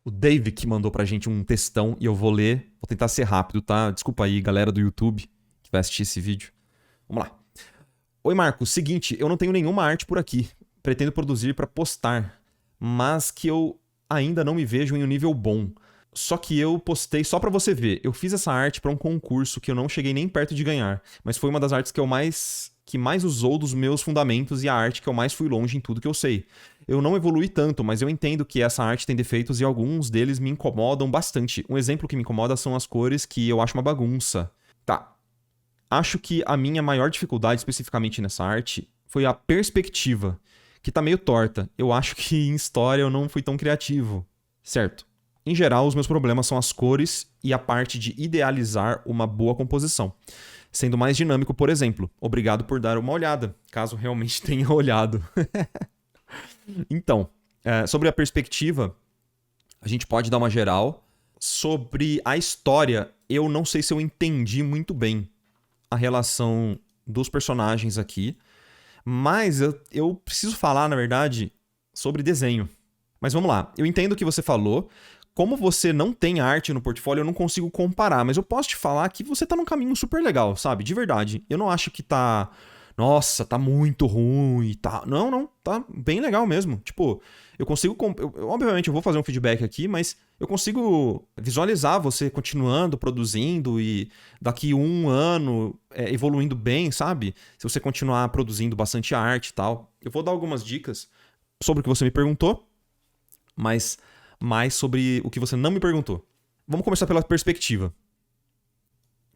O Dave que mandou pra gente um textão e eu vou ler. Vou tentar ser rápido, tá? Desculpa aí, galera do YouTube que vai assistir esse vídeo. Vamos lá. Oi, Marco. Seguinte, eu não tenho nenhuma arte por aqui. Pretendo produzir pra postar, mas que eu ainda não me vejo em um nível bom. Só que eu postei só pra você ver. Eu fiz essa arte pra um concurso que eu não cheguei nem perto de ganhar, mas foi uma das artes que mais usou dos meus fundamentos e a arte que eu mais fui longe em tudo que eu sei. Eu não evolui tanto, mas eu entendo que essa arte tem defeitos e alguns deles me incomodam bastante. Um exemplo que me incomoda são as cores, que eu acho uma bagunça. Tá. Acho que a minha maior dificuldade especificamente nessa arte foi a perspectiva, que tá meio torta. Eu acho que em história eu não fui tão criativo. Certo. Em geral, os meus problemas são as cores e a parte de idealizar uma boa composição. Sendo mais dinâmico, por exemplo. Obrigado por dar uma olhada, caso realmente tenha olhado. Então, sobre a perspectiva, a gente pode dar uma geral. Sobre a história, eu não sei se eu entendi muito bem a relação dos personagens aqui, mas eu preciso falar, na verdade, sobre desenho. Mas vamos lá, eu entendo o que você falou. Como você não tem arte no portfólio, eu não consigo comparar, mas eu posso te falar que você tá num caminho super legal, sabe? De verdade. Eu não acho que tá. Nossa, tá muito ruim, tá. Não, não, tá bem legal mesmo. Tipo, eu consigo. Obviamente, eu vou fazer um feedback aqui, mas eu consigo visualizar você continuando, produzindo e daqui um ano evoluindo bem, sabe? Se você continuar produzindo bastante arte e tal. Eu vou dar algumas dicas sobre o que você me perguntou, mas mais sobre o que você não me perguntou. Vamos começar pela perspectiva.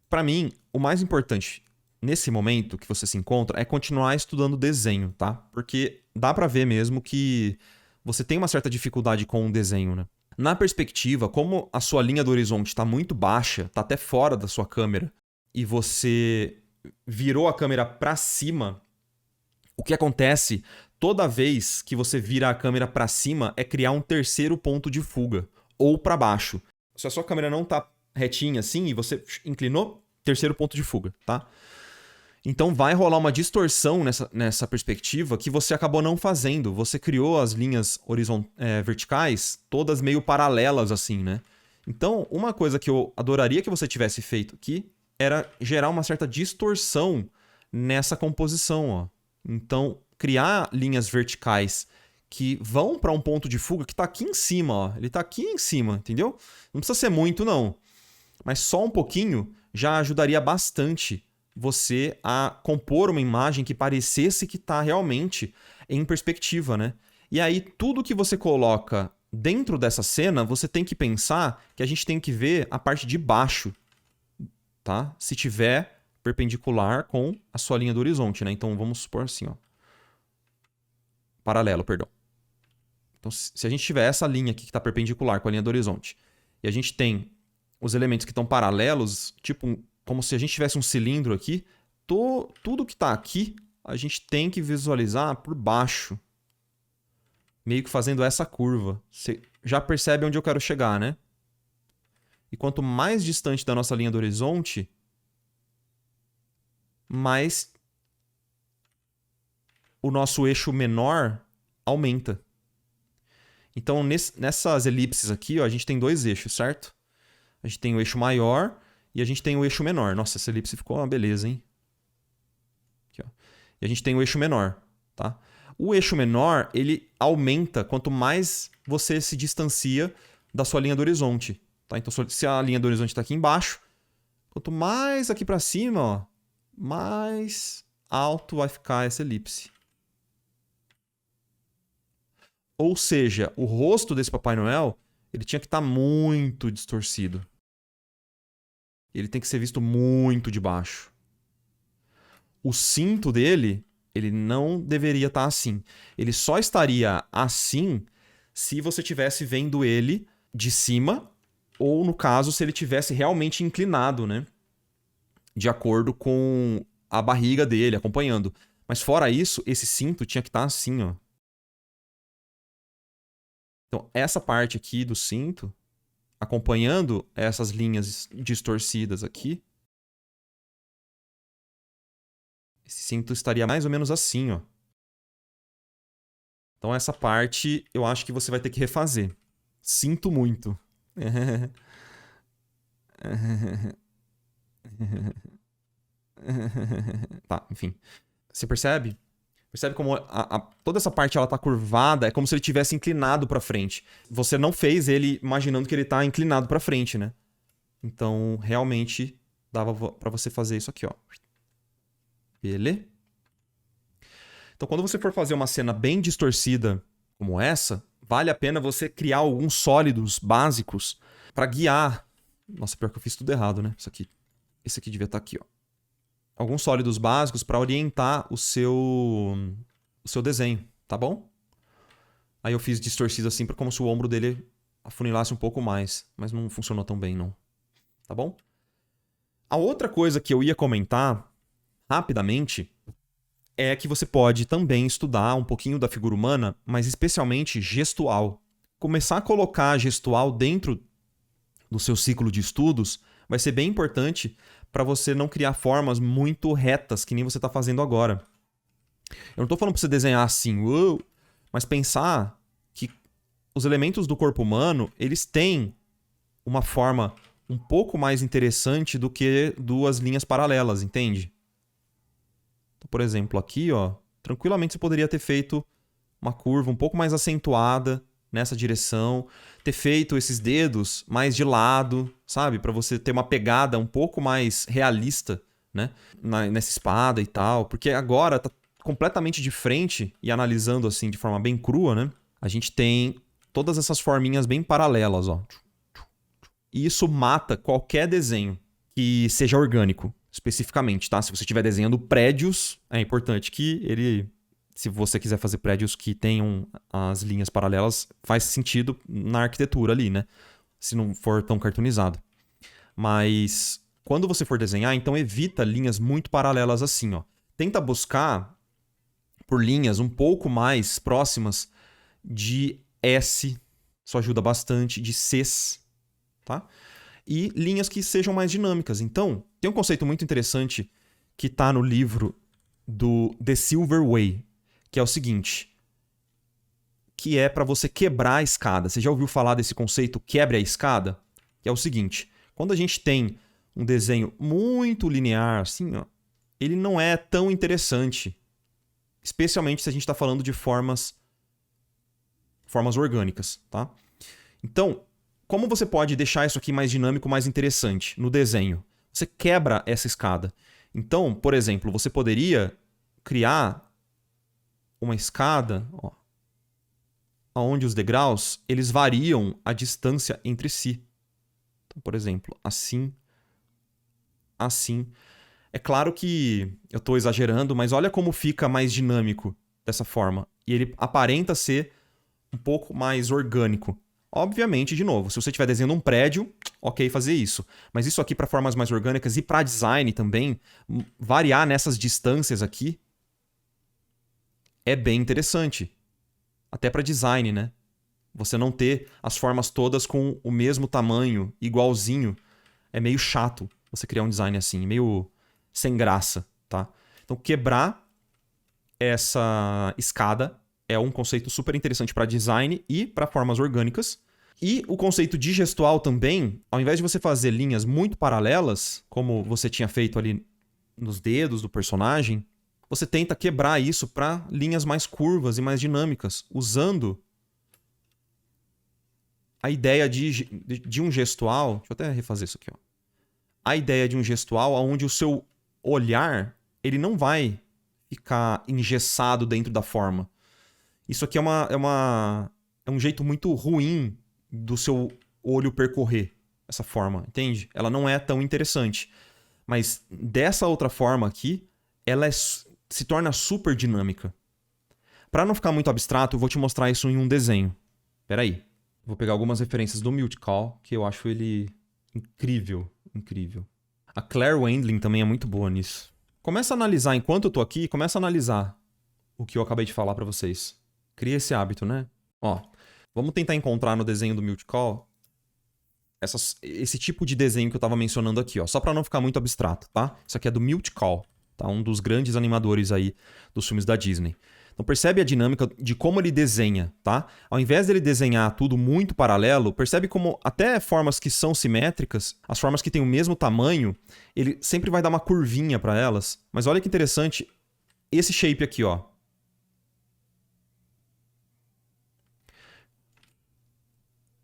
Para mim, o mais importante nesse momento que você se encontra é continuar estudando desenho, tá? Porque dá pra ver mesmo que você tem uma certa dificuldade com o desenho, né? Na perspectiva, como a sua linha do horizonte está muito baixa, está até fora da sua câmera, e você virou a câmera para cima, o que acontece toda vez que você vira a câmera para cima é criar um terceiro ponto de fuga, ou para baixo. Se a sua câmera não tá retinha assim e você inclinou, terceiro ponto de fuga, tá? Então vai rolar uma distorção nessa perspectiva que você acabou não fazendo. Você criou as linhas verticais todas meio paralelas assim, né? Então, uma coisa que eu adoraria que você tivesse feito aqui era gerar uma certa distorção nessa composição, ó. Então, criar linhas verticais que vão para um ponto de fuga que está aqui em cima, ó. Ele está aqui em cima, entendeu? Não precisa ser muito, não. Mas só um pouquinho já ajudaria bastante você a compor uma imagem que parecesse que está realmente em perspectiva, né? E aí, tudo que você coloca dentro dessa cena, você tem que pensar que a gente tem que ver a parte de baixo, tá? Se tiver perpendicular com a sua linha do horizonte, né? Então, vamos supor assim, ó. Paralelo, perdão. Então, se a gente tiver essa linha aqui que está perpendicular com a linha do horizonte, e a gente tem os elementos que estão paralelos, tipo como se a gente tivesse um cilindro aqui, tudo que está aqui, a gente tem que visualizar por baixo. Meio que fazendo essa curva. Você já percebe onde eu quero chegar, né? E quanto mais distante da nossa linha do horizonte, mais o nosso eixo menor aumenta. Então, nessas elipses aqui, ó, a gente tem dois eixos, certo? A gente tem o eixo maior e a gente tem o eixo menor. Nossa, essa elipse ficou uma beleza, hein? Aqui, ó. E a gente tem o eixo menor, tá? O eixo menor, ele aumenta quanto mais você se distancia da sua linha do horizonte, tá? Então, se a linha do horizonte está aqui embaixo, quanto mais aqui para cima, ó, mais alto vai ficar essa elipse. Ou seja, o rosto desse Papai Noel, ele tinha que estar muito distorcido. Ele tem que ser visto muito de baixo. O cinto dele, ele não deveria estar assim. Ele só estaria assim se você estivesse vendo ele de cima, ou no caso, se ele tivesse realmente inclinado, né? De acordo com a barriga dele, acompanhando. Mas fora isso, esse cinto tinha que estar assim, ó. Então, essa parte aqui do cinto, acompanhando essas linhas distorcidas aqui, esse cinto estaria mais ou menos assim, ó. Então essa parte eu acho que você vai ter que refazer. Sinto muito. Tá, enfim. Você percebe? Percebe como toda essa parte ela tá curvada, é como se ele tivesse inclinado pra frente. Você não fez ele imaginando que ele tá inclinado pra frente, né? Então, realmente, dava pra você fazer isso aqui, ó. Beleza? Então, quando você for fazer uma cena bem distorcida como essa, vale a pena você criar alguns sólidos básicos pra guiar. Nossa, pior que eu fiz tudo errado, né? Isso aqui. Esse aqui devia estar aqui, ó. Alguns sólidos básicos para orientar o seu desenho, tá bom? Aí eu fiz distorcido assim, como se o ombro dele afunilasse um pouco mais, mas não funcionou tão bem, não. Tá bom? A outra coisa que eu ia comentar rapidamente é que você pode também estudar um pouquinho da figura humana, mas especialmente gestual. Começar a colocar gestual dentro do seu ciclo de estudos vai ser bem importante para você não criar formas muito retas, que nem você está fazendo agora. Eu não estou falando para você desenhar assim, mas pensar que os elementos do corpo humano, eles têm uma forma um pouco mais interessante do que duas linhas paralelas, entende? Então, por exemplo, aqui, ó, tranquilamente você poderia ter feito uma curva um pouco mais acentuada nessa direção, ter feito esses dedos mais de lado, sabe? Para você ter uma pegada um pouco mais realista, né? Nessa espada e tal. Porque agora tá completamente de frente e analisando assim de forma bem crua, né? A gente tem todas essas forminhas bem paralelas, ó. E isso mata qualquer desenho que seja orgânico, especificamente, tá? Se você estiver desenhando prédios, é importante que ele... Se você quiser fazer prédios que tenham as linhas paralelas, faz sentido na arquitetura ali, né? Se não for tão cartoonizado. Mas quando você for desenhar, então evita linhas muito paralelas assim, ó. Tenta buscar por linhas um pouco mais próximas de S, isso ajuda bastante, de Cs, tá? E linhas que sejam mais dinâmicas. Então, tem um conceito muito interessante que está no livro do The Silver Way, que é o seguinte, que é para você quebrar a escada. Você já ouviu falar desse conceito quebre a escada? Que é o seguinte, quando a gente tem um desenho muito linear, assim, ó, ele não é tão interessante, especialmente se a gente está falando de formas orgânicas, tá? Então, como você pode deixar isso aqui mais dinâmico, mais interessante no desenho? Você quebra essa escada. Então, por exemplo, você poderia criar uma escada, ó, onde os degraus eles variam a distância entre si. Então, por exemplo, assim, assim. É claro que eu estou exagerando, mas olha como fica mais dinâmico dessa forma. E ele aparenta ser um pouco mais orgânico. Obviamente, de novo, se você estiver desenhando um prédio, ok fazer isso. Mas isso aqui para formas mais orgânicas e para design também, variar nessas distâncias aqui é bem interessante. Até para design, né? Você não ter as formas todas com o mesmo tamanho, igualzinho, é meio chato você criar um design assim, meio sem graça, tá? Então, quebrar essa escada é um conceito super interessante para design e para formas orgânicas. E o conceito de gestual também, ao invés de você fazer linhas muito paralelas, como você tinha feito ali nos dedos do personagem, você tenta quebrar isso para linhas mais curvas e mais dinâmicas, usando a ideia de um gestual... Deixa eu até refazer isso aqui, ó. A ideia de um gestual onde o seu olhar ele não vai ficar engessado dentro da forma. Isso aqui é um jeito muito ruim do seu olho percorrer essa forma, entende? Ela não é tão interessante. Mas dessa outra forma aqui, ela se torna super dinâmica. Para não ficar muito abstrato, eu vou te mostrar isso em um desenho. Espera aí. Vou pegar algumas referências do Multicall, que eu acho ele incrível, incrível. A Claire Wendling também é muito boa nisso. Começa a analisar, enquanto eu tô aqui, começa a analisar o que eu acabei de falar para vocês. Cria esse hábito, né? Ó, vamos tentar encontrar no desenho do Multicall esse tipo de desenho que eu tava mencionando aqui, ó, só para não ficar muito abstrato, tá? Isso aqui é do Multicall, tá? Um dos grandes animadores aí dos filmes da Disney. Então percebe a dinâmica de como ele desenha, tá? Ao invés dele desenhar tudo muito paralelo, percebe como até formas que são simétricas, as formas que têm o mesmo tamanho, ele sempre vai dar uma curvinha para elas. Mas olha que interessante, esse shape aqui, ó.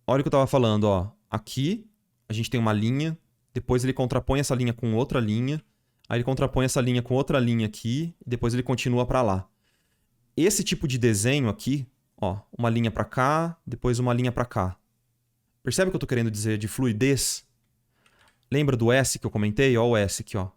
Olha o que eu tava falando, ó. Aqui a gente tem uma linha, depois ele contrapõe essa linha com outra linha, aí ele contrapõe essa linha com outra linha aqui, e depois ele continua para lá. Esse tipo de desenho aqui, ó, uma linha para cá, depois uma linha para cá. Percebe o que eu tô querendo dizer de fluidez? Lembra do S que eu comentei? Ó o S aqui, ó.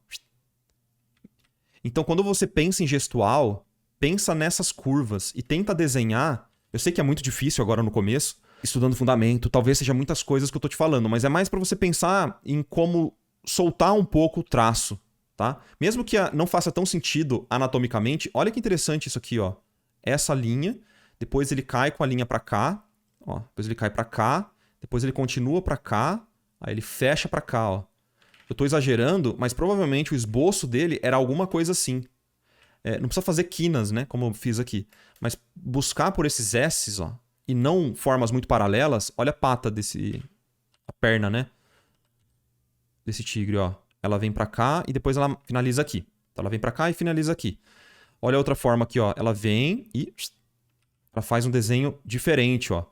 Então, quando você pensa em gestual, pensa nessas curvas e tenta desenhar. Eu sei que é muito difícil agora no começo, estudando fundamento, talvez seja muitas coisas que eu tô te falando, mas é mais para você pensar em como soltar um pouco o traço, tá? Mesmo que não faça tão sentido anatomicamente, olha que interessante isso aqui, ó. Essa linha, depois ele cai com a linha para cá, ó, depois ele cai para cá, depois ele continua para cá, aí ele fecha para cá, ó. Eu tô exagerando, mas provavelmente o esboço dele era alguma coisa assim. Não precisa fazer quinas, né, como eu fiz aqui, mas buscar por esses S's, ó, e não formas muito paralelas. Olha a pata a perna, né, desse tigre, ó. Ela vem para cá e depois ela finaliza aqui. Então ela vem para cá e finaliza aqui. Olha a outra forma aqui, ó. Ela vem e ela faz um desenho diferente, ó.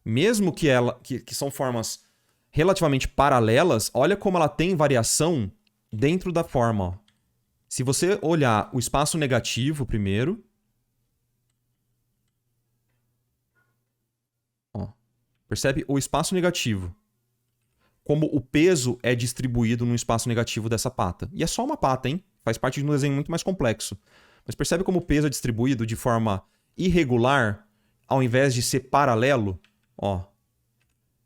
Mesmo que são formas relativamente paralelas, olha como ela tem variação dentro da forma, ó. Se você olhar o espaço negativo primeiro, ó, percebe o espaço negativo. Como o peso é distribuído no espaço negativo dessa pata. E é só uma pata, hein? Faz parte de um desenho muito mais complexo. Mas percebe como o peso é distribuído de forma irregular, ao invés de ser paralelo? Ó,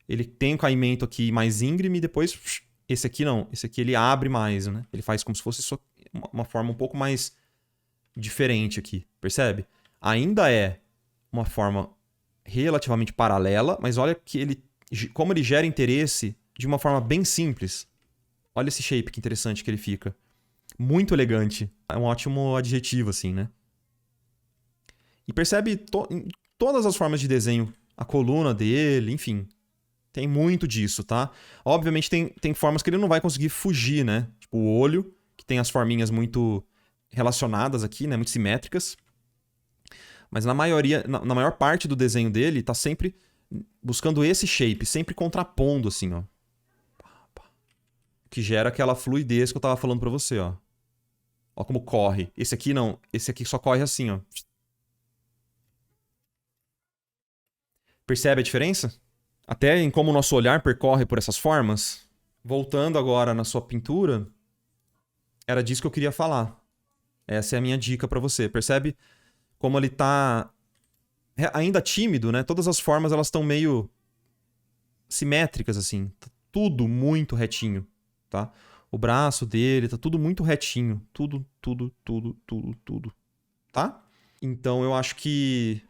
ele tem um caimento aqui mais íngreme e depois... Esse aqui não. Esse aqui ele abre mais, né? Ele faz como se fosse só uma forma um pouco mais diferente aqui. Percebe? Ainda é uma forma relativamente paralela, mas olha que como ele gera interesse de uma forma bem simples. Olha esse shape que interessante que ele fica. Muito elegante. É um ótimo adjetivo, assim, né? E percebe em todas as formas de desenho. A coluna dele, enfim. Tem muito disso, tá? Obviamente tem formas que ele não vai conseguir fugir, né? Tipo o olho, que tem as forminhas muito relacionadas aqui, né? Muito simétricas. Mas na maior parte do desenho dele, tá sempre buscando esse shape, sempre contrapondo, assim, ó. Que gera aquela fluidez que eu tava falando pra você, ó. Ó como corre. Esse aqui não. Esse aqui só corre assim, ó. Percebe a diferença? Até em como o nosso olhar percorre por essas formas. Voltando agora na sua pintura, era disso que eu queria falar. Essa é a minha dica pra você. Percebe como ele tá ainda tímido, né? Todas as formas elas estão meio simétricas, assim. Tá tudo muito retinho, tá? O braço dele tá tudo muito retinho. Tudo. Tá? Então eu acho que...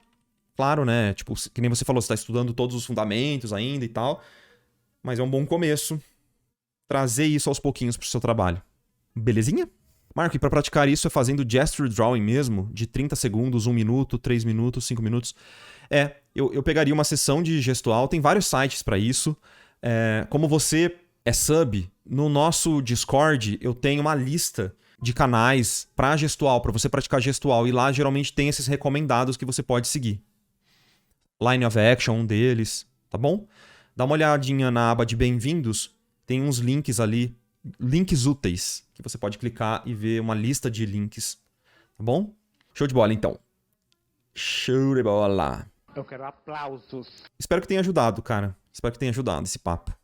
Claro, né? Tipo, que nem você falou, você tá estudando todos os fundamentos ainda e tal. Mas é um bom começo trazer isso aos pouquinhos pro seu trabalho. Belezinha? Marco, e pra praticar isso é fazendo gesture drawing mesmo, de 30 segundos, 1 minuto, 3 minutos, 5 minutos. Eu pegaria uma sessão de gestual, tem vários sites pra isso. Como você é sub, no nosso Discord eu tenho uma lista de canais pra gestual, pra você praticar gestual. E lá geralmente tem esses recomendados que você pode seguir. Line of Action, um deles, tá bom? Dá uma olhadinha na aba de bem-vindos, tem uns links ali, links úteis, que você pode clicar e ver uma lista de links, tá bom? Show de bola, então. Show de bola. Eu quero aplausos. Espero que tenha ajudado, cara. Espero que tenha ajudado esse papo.